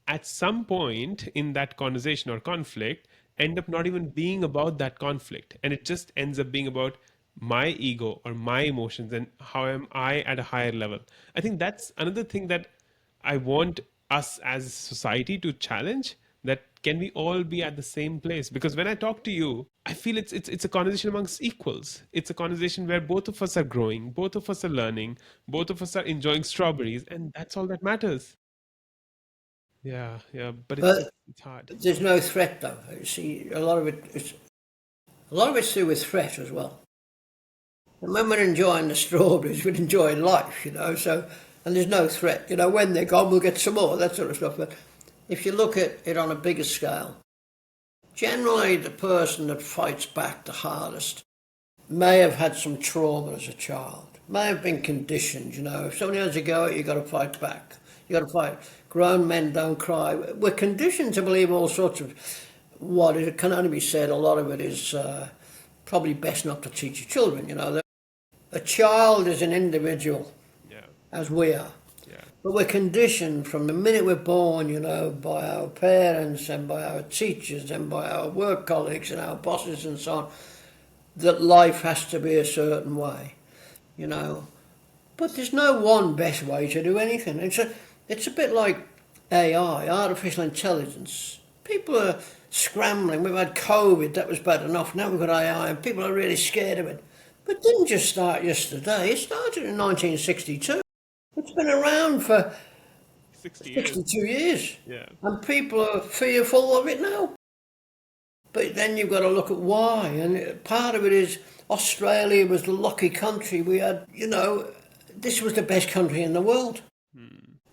at some point in that conversation or conflict end up not even being about that conflict, and it just ends up being about my ego or my emotions and how am I at a higher level. I think that's another thing that I want us as a society to challenge, that can we all be at the same place? Because when I talk to you, I feel it's a conversation amongst equals. It's a conversation where both of us are growing, both of us are learning, both of us are enjoying strawberries, and that's all that matters. Yeah, but it's hard. There's no threat, though. You see, a lot of it's to do with threat as well. And when we're enjoying the strawberries, we're enjoying life, you know. So, and there's no threat. You know, when they're gone, we'll get some more, that sort of stuff. But if you look at it on a bigger scale, generally the person that fights back the hardest may have had some trauma as a child, may have been conditioned, you know. If somebody has a go at you, you've got to fight back. You've got to fight. Grown men don't cry. We're conditioned to believe all sorts of what it can only be said. A lot of it is probably best not to teach your children, you know. A child is an individual, as we are. Yeah. But we're conditioned from the minute we're born, you know, by our parents and by our teachers and by our work colleagues and our bosses and so on, that life has to be a certain way, you know. But there's no one best way to do anything. It's a bit like AI, artificial intelligence. People are scrambling. We've had COVID, that was bad enough. Now we've got AI and people are really scared of it. But it didn't just start yesterday. It started in 1962. It's been around for 62 years. Yeah. And people are fearful of it now. But then you've got to look at why. And part of it is Australia was the lucky country. We had, you know, this was the best country in the world.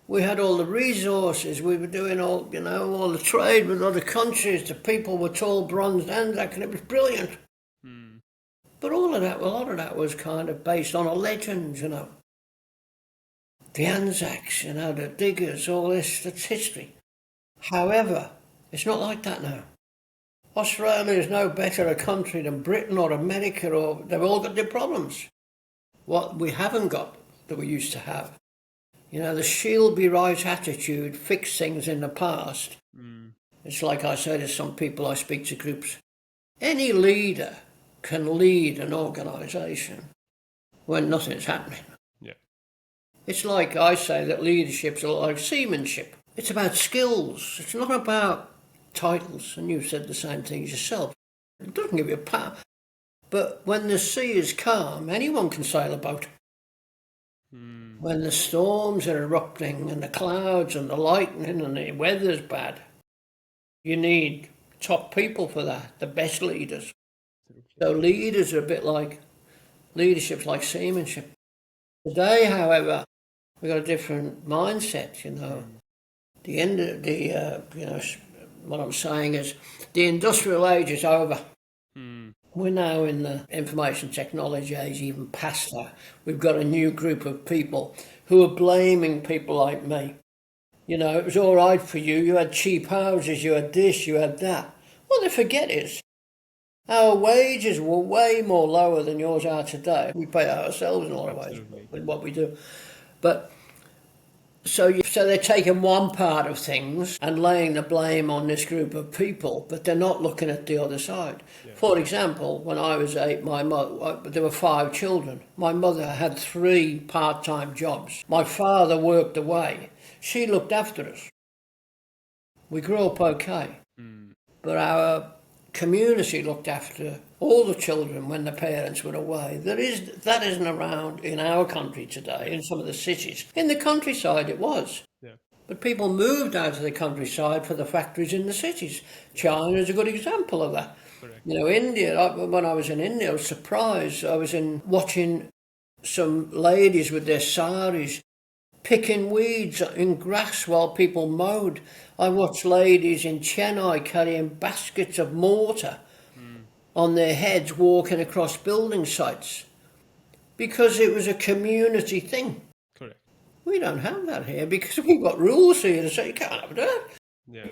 We had all the resources. We were doing all, you know, all the trade with other countries. The people were tall, bronzed, Anzac, and it was brilliant. But all of that, a lot of that was kind of based on a legend, you know. The Anzacs, you know, the diggers, all this, that's history. However, it's not like that now. Australia is no better a country than Britain or America, or they've all got their problems. What we haven't got that we used to have, you know, the she'll be right attitude fixed things in the past. It's like I say to some people, I speak to groups, any leader can lead an organisation when nothing's happening. Yeah. It's like I say that leadership's like seamanship. It's about skills. It's not about titles, and you've said the same things yourself. It doesn't give you power. But when the sea is calm, anyone can sail a boat. When the storms are erupting and the clouds and the lightning and the weather's bad, you need top people for that, the best leaders. So leaders are a bit like, leadership's like seamanship. Today, however, we've got a different mindset, The end of what I'm saying is the industrial age is over. We're now in the information technology age, even past that. We've got a new group of people who are blaming people like me. It was all right for you. You had cheap houses, you had this, you had that. What they forget is our wages were way more lower than yours are today. We pay ourselves in a lot of ways with what we do. But so they're taking one part of things and laying the blame on this group of people, but they're not looking at the other side. Yeah. For example, when I was 8, there were 5 children. My mother had 3 part-time jobs. My father worked away. She looked after us. We grew up okay. But our community looked after all the children when the parents were away. That isn't around in our country today, in some of the cities. In the countryside it was. Yeah. But people moved out of the countryside for the factories in the cities. China is a good example of that. Correct. India, when I was in India, I was surprised. I was watching some ladies with their saris picking weeds in grass while people mowed. I watched ladies in Chennai carrying baskets of mortar on their heads walking across building sites because it was a community thing. Correct. We don't have that here because we've got rules here to say you can't have that. Yeah.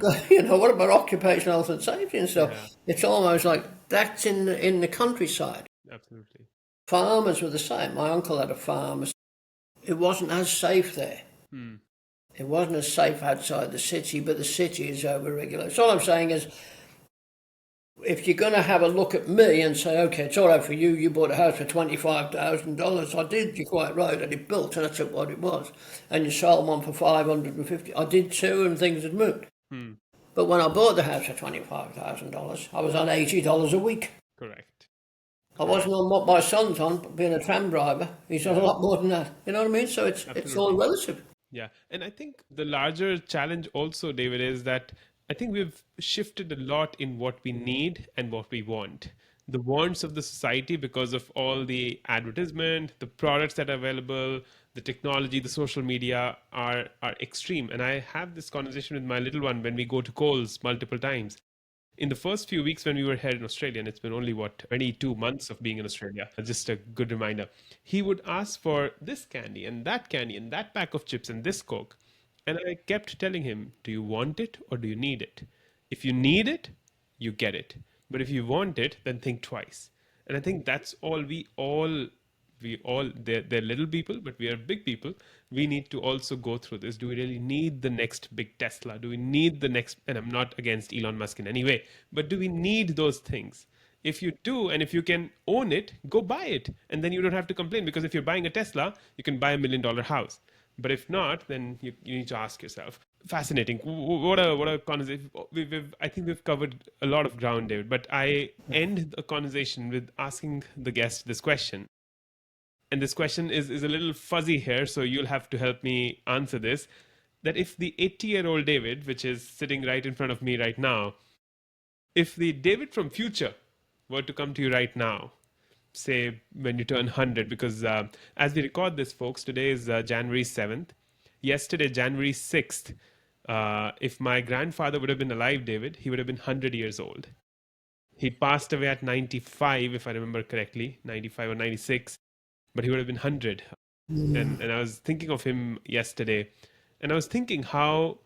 What about occupational health and safety and stuff? Yeah. It's almost like that's in the countryside. Absolutely. Farmers were the same. My uncle had a farm. It wasn't as safe there. It wasn't as safe outside the city, but the city is over-regulated. So all I'm saying is, if you're going to have a look at me and say, okay, it's all right for you, you bought a house for $25,000, I did, you're quite right, I did built, and that's what it was. And you sold one for $550. I did too, and things had moved. But when I bought the house for $25,000, I was on $80 a week. Correct. I wasn't on what my son's on, being a tram driver. He's on a lot more than that. You know what I mean? So it's all relative. Yeah. And I think the larger challenge also, David, is that I think we've shifted a lot in what we need and what we want. The wants of the society, because of all the advertisement, the products that are available, the technology, the social media are extreme. And I have this conversation with my little one when we go to Coles multiple times. In the first few weeks when we were here in Australia, and it's been only, 22 months of being in Australia, just a good reminder, he would ask for this candy and that pack of chips and this Coke. And I kept telling him, do you want it or do you need it? If you need it, you get it. But if you want it, then think twice. And I think that's all they're little people, but we are big people. We need to also go through this. Do we really need the next big Tesla? Do we need the next, and I'm not against Elon Musk in any way, but do we need those things? If you do, and if you can own it, go buy it. And then you don't have to complain, because if you're buying a Tesla, you can buy $1 million house. But if not, then you need to ask yourself. Fascinating. What a conversation. I think we've covered a lot of ground, David, but I end the conversation with asking the guest this question. And this question is a little fuzzy here, so you'll have to help me answer this. That if the 80-year-old David, which is sitting right in front of me right now, if the David from future were to come to you right now, say when you turn 100, because as we record this, folks, today is January 7th. Yesterday, January 6th, if my grandfather would have been alive, David, he would have been 100 years old. He passed away at 95, if I remember correctly, 95 or 96. But he would have been 100. And I was thinking of him yesterday. And I was thinking how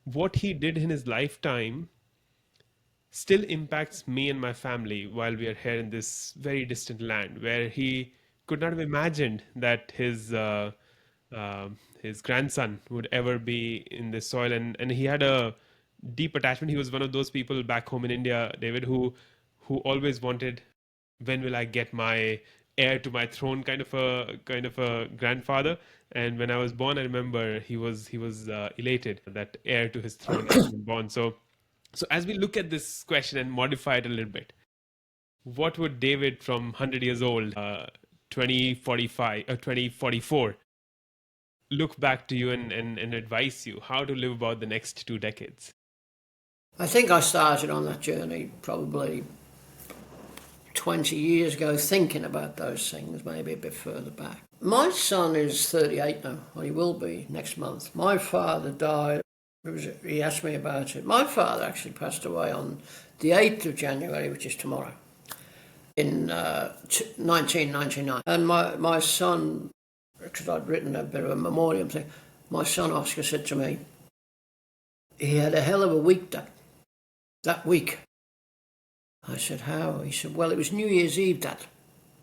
what he did in his lifetime still impacts me and my family while we are here in this very distant land, where he could not have imagined that his grandson would ever be in this soil. And he had a deep attachment. He was one of those people back home in India, David, who always wanted, when will I get my heir to my throne kind of a grandfather. And when I was born, I remember he was elated that heir to his throne had been born. So as we look at this question and modify it a little bit, what would David from 100 years old, 2045, 2044, look back to you and advise you how to live about the next 2 decades? I think I started on that journey probably 20 years ago, thinking about those things, maybe a bit further back. My son is 38 now, or he will be next month. My father died. He asked me about it. My father actually passed away on the 8th of January, which is tomorrow, in 1999. And my son, because I'd written a bit of a memoriam thing, my son Oscar said to me, he had a hell of a week that week. I said, how? He said, well, it was New Year's Eve, Dad.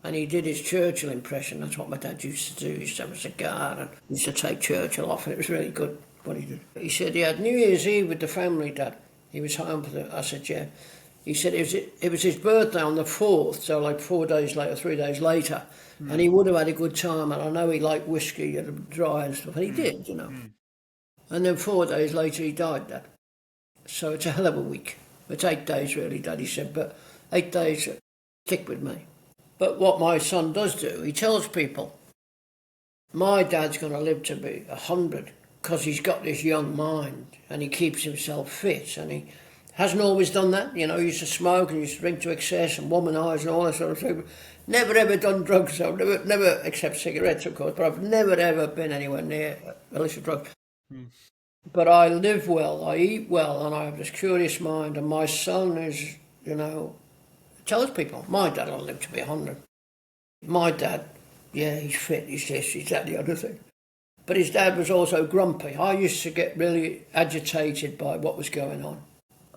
And he did his Churchill impression. That's what my dad used to do. He used to have a cigar and used to take Churchill off, and it was really good what he did. He said he had New Year's Eve with the family, Dad. He was home for the... I said, yeah. He said it was his birthday on the 4th, so like 4 days later, 3 days later, and he would have had a good time, and I know he liked whiskey and dry and stuff, and he did, you know. And then 4 days later he died, Dad. So it's a hell of a week. It's 8 days really, Dad, he said, but 8 days stick with me. But what my son does do, he tells people, my dad's going to live to be 100 because he's got this young mind and he keeps himself fit, and he hasn't always done that. You know, he used to smoke and he used to drink to excess and womanize and all that sort of thing. Never ever done drugs, so never except cigarettes, of course, but I've never ever been anywhere near illicit drugs. But I live well, I eat well, and I have this curious mind, and my son is, you know, tells people, my dad will live to be 100. My dad, yeah, he's fit, he's this, he's that, the other thing. But his dad was also grumpy. I used to get really agitated by what was going on.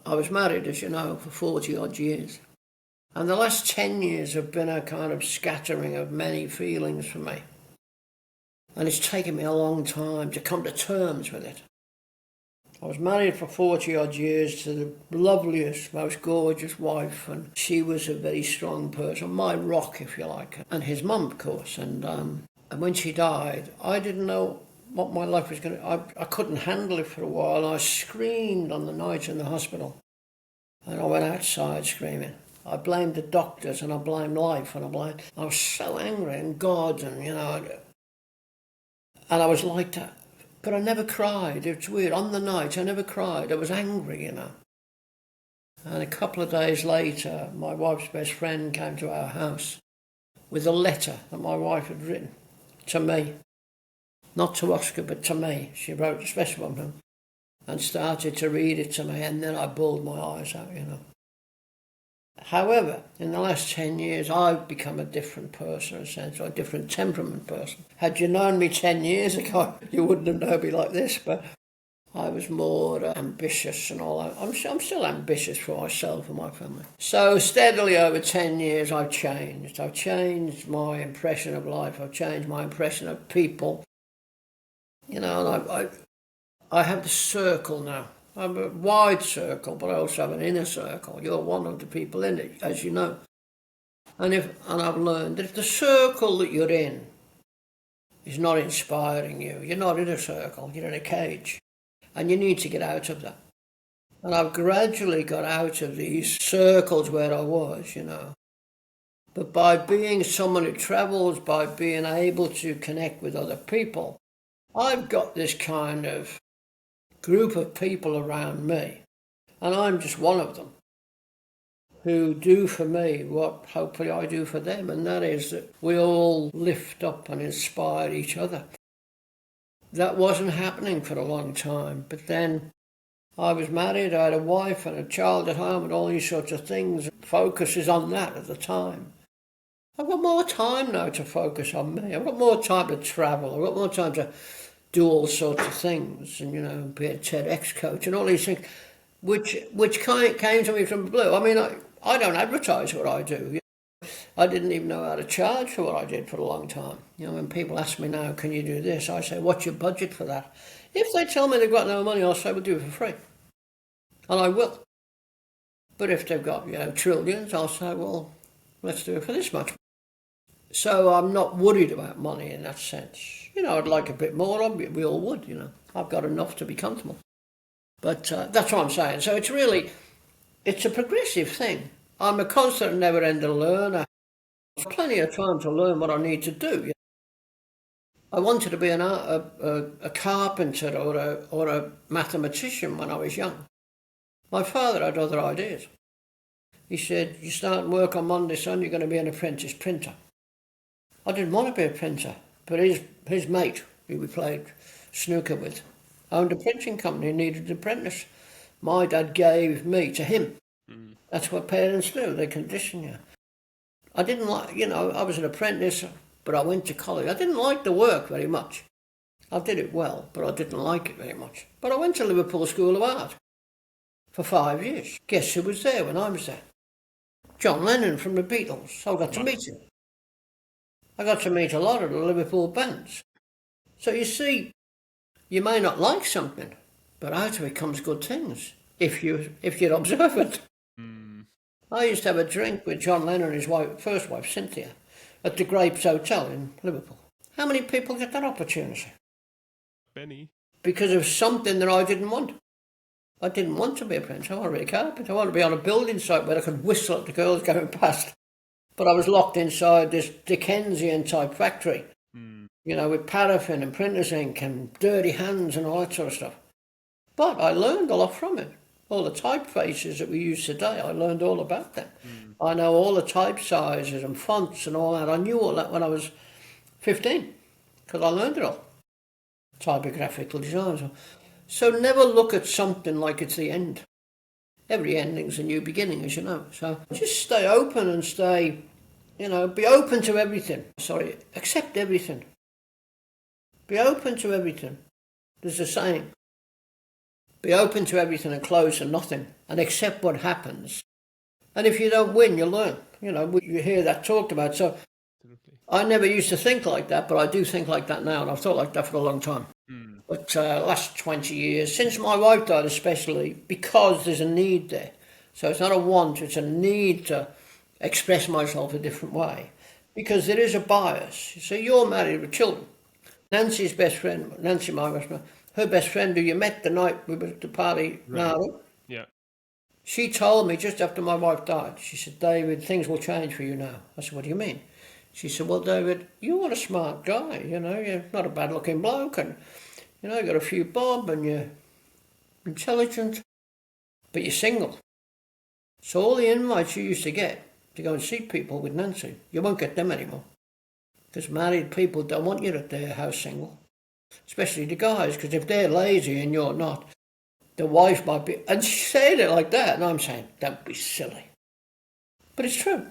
I was married, as you know, for 40 odd years. And the last 10 years have been a kind of scattering of many feelings for me. And it's taken me a long time to come to terms with it. I was married for 40 odd years to the loveliest, most gorgeous wife, and she was a very strong person, my rock, if you like, and his mum, of course. And when she died, I didn't know what my life was going to... I couldn't handle it for a while. I screamed on the night in the hospital, and I went outside screaming. I blamed the doctors, and I blamed life, and I was so angry, and God, and, you know, and I was like that. But I never cried. It's weird. On the night, I never cried. I was angry, you know. And a couple of days later, my wife's best friend came to our house with a letter that my wife had written to me. Not to Oscar, but to me. She wrote a special one to him and started to read it to me, and then I bawled my eyes out, you know. However, in the last 10 years, I've become a different person, in a sense, or a different temperament person. Had you known me 10 years ago, you wouldn't have known me like this, but I was more ambitious and all that. I'm still ambitious for myself and my family. So steadily over 10 years, I've changed. I've changed my impression of life. I've changed my impression of people. You know, and I have the circle now. I'm a wide circle, but I also have an inner circle. You're one of the people in it, as you know. And I've learned that if the circle that you're in is not inspiring you, you're not in a circle, you're in a cage. And you need to get out of that. And I've gradually got out of these circles where I was, you know. But by being someone who travels, by being able to connect with other people, I've got this kind of group of people around me, and I'm just one of them, who do for me what hopefully I do for them, and that is that we all lift up and inspire each other. That wasn't happening for a long time, but then I was married, I had a wife and a child at home and all these sorts of things. Focus is on that at the time. I've got more time now to focus on me. I've got more time to travel. I've got more time to do all sorts of things, and, you know, be a TEDx coach and all these things, which came to me from the blue. I mean, I don't advertise what I do. I didn't even know how to charge for what I did for a long time. You know, when people ask me now, can you do this? I say, what's your budget for that? If they tell me they've got no money, I'll say, we'll do it for free. And I will. But if they've got, you know, trillions, I'll say, well, let's do it for this much. So I'm not worried about money in that sense. You know, I'd like a bit more. We all would, you know. I've got enough to be comfortable. But that's what I'm saying. So it's a progressive thing. I'm a constant, never-ending learner. There's plenty of time to learn what I need to do. I wanted to be a carpenter or a mathematician when I was young. My father had other ideas. He said, you start work on Monday, son, you're going to be an apprentice printer. I didn't want to be a printer, but his mate, who we played snooker with, owned a printing company and needed an apprentice. My dad gave me to him. That's what parents do, they condition you. I didn't like, I was an apprentice, but I went to college. I didn't like the work very much. I did it well, but I didn't like it very much. But I went to Liverpool School of Art for 5 years. Guess who was there when I was there? John Lennon from the Beatles. I got to meet him. I got to meet a lot of the Liverpool bands. So you see, you may not like something, but out of it comes good things, if you're observant. I used to have a drink with John Lennon and his first wife, Cynthia, at the Grapes Hotel in Liverpool. How many people get that opportunity? Penny. Because of something that I didn't want. I didn't want to be a printer. I wanted to be a carpenter. I wanted to be on a building site where I could whistle at the girls going past. But I was locked inside this Dickensian type factory, with paraffin and printer's ink and dirty hands and all that sort of stuff. But I learned a lot from it. All the typefaces that we use today, I learned all about them. I know all the type sizes and fonts and all that. I knew all that when I was 15, because I learned it all. Typographical design. So never look at something like it's the end. Every ending's a new beginning, as you know. So just stay open and be open to everything. Accept everything. Be open to everything. There's a saying. Be open to everything and closed to nothing, and accept what happens. And if you don't win, you learn. You hear that talked about. So I never used to think like that, but I do think like that now, and I've thought like that for a long time. But last 20 years, since my wife died especially, because there's a need there. So it's not a want, it's a need to express myself a different way. Because there is a bias. So you're married with children. Nancy, my best friend, her best friend who you met the night we were at the party, right. Yeah. She told me just after my wife died, she said, David, things will change for you now. I said, what do you mean? She said, well, David, you're a smart guy, you're not a bad-looking bloke, and, you got a few bob, and you're intelligent, but you're single. So all the invites you used to get to go and see people with Nancy, you won't get them anymore. Because married people don't want you at their house single. Especially the guys, because if they're lazy and you're not, the wife might be... And she said it like that, and I'm saying, don't be silly. But it's true.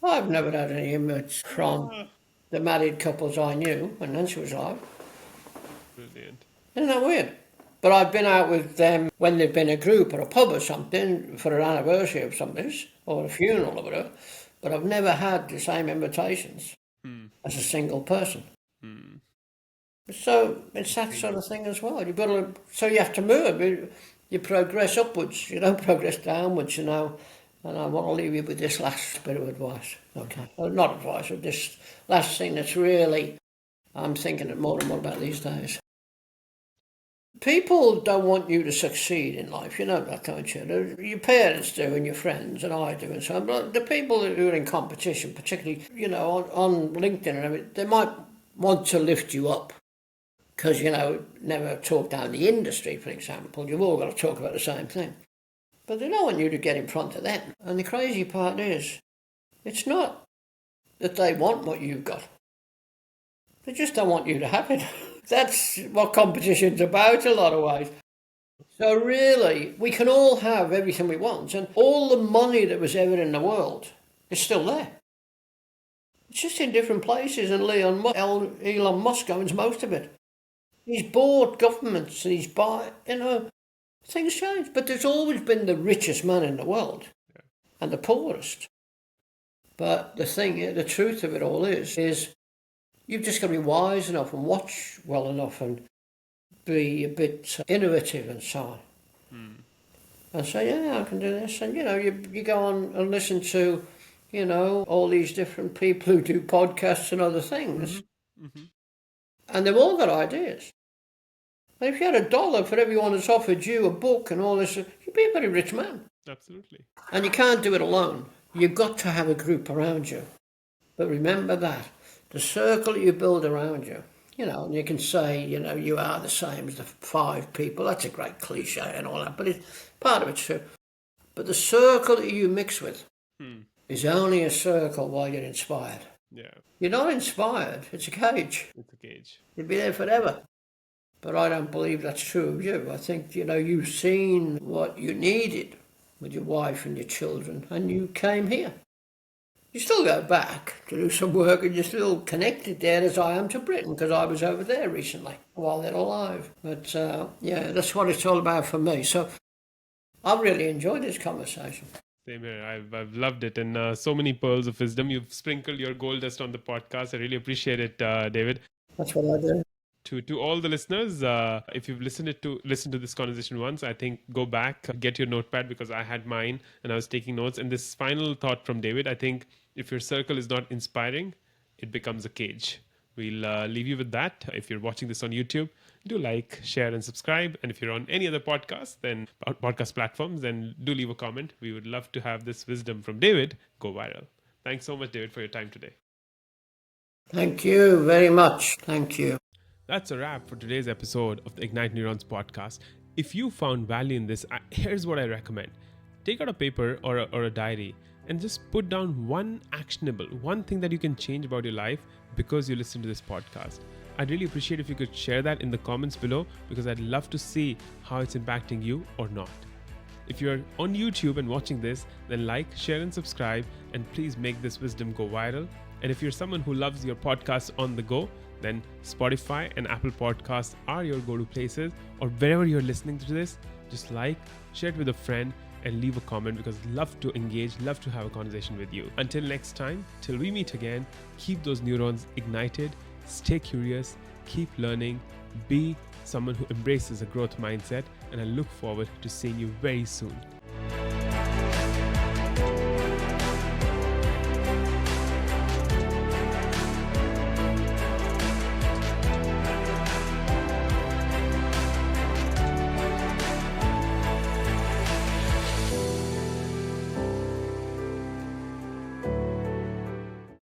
I've never had any invites from the married couples I knew when Nancy was alive. Brilliant. Isn't that weird? But I've been out with them when they've been a group or a pub or something for an anniversary of something, or a funeral or whatever, but I've never had the same invitations as a single person. So it's that sort of thing as well. So you have to move. You progress upwards. You don't progress downwards, And I want to leave you with this last bit of advice. Okay. Well, not advice, but this last thing that's really, I'm thinking more and more about these days. People don't want you to succeed in life. You know that, don't you? Your parents do, and your friends, and I do, and so on. But the people who are in competition, particularly, on LinkedIn and everything, they might want to lift you up. Because, never talk down the industry, for example. You've all got to talk about the same thing. But they don't want you to get in front of them. And the crazy part is, it's not that they want what you've got. They just don't want you to have it. That's what competition's about a lot of ways. So really, we can all have everything we want. And all the money that was ever in the world is still there. It's just in different places, and Elon Musk owns most of it. He's bought governments, and things change. But there's always been the richest man in the world and the poorest. But the truth of it all is you've just got to be wise enough and watch well enough and be a bit innovative and so on. And say, I can do this. And, you go on and listen to, all these different people who do podcasts and other things. And they've all got ideas. And if you had $1 for everyone that's offered you a book and all this, you'd be a very rich man. Absolutely. And you can't do it alone. You've got to have a group around you. But remember that the circle you build around you, and you can say, you are the same as the 5 people. That's a great cliche and all that, but part of it's true. But the circle that you mix with is only a circle while you're inspired. Yeah, You're not inspired. It's a cage. it's a cage. You'll be there forever. But I don't believe that's true of you. I think, you've seen what you needed with your wife and your children, and you came here. You still go back to do some work, and you're still connected there as I am to Britain, because I was over there recently while they're alive. But that's what it's all about for me. So I've really enjoyed this conversation. Same here. I've loved it, and so many pearls of wisdom. You've sprinkled your gold dust on the podcast. I really appreciate it, David. That's what I do. To all the listeners, if you've listened to this conversation once, I think go back, get your notepad, because I had mine and I was taking notes. And this final thought from David, I think if your circle is not inspiring, it becomes a cage. We'll leave you with that. If you're watching this on YouTube, do like, share, and subscribe. And if you're on any other podcast platforms, then do leave a comment. We would love to have this wisdom from David go viral. Thanks so much, David, for your time today. Thank you very much. Thank you. That's a wrap for today's episode of the Ignite Neurons podcast. If you found value in this, here's what I recommend. Take out a paper or a diary and just put down one thing that you can change about your life because you listen to this podcast. I'd really appreciate if you could share that in the comments below, because I'd love to see how it's impacting you or not. If you're on YouTube and watching this, then like, share, and subscribe, and please make this wisdom go viral. And if you're someone who loves your podcast on the go, then Spotify and Apple Podcasts are your go-to places, or wherever you're listening to this, just like, share it with a friend, and leave a comment, because I'd love to engage, love to have a conversation with you. Until next time, till we meet again, keep those neurons ignited, stay curious, keep learning, be someone who embraces a growth mindset, and I look forward to seeing you very soon.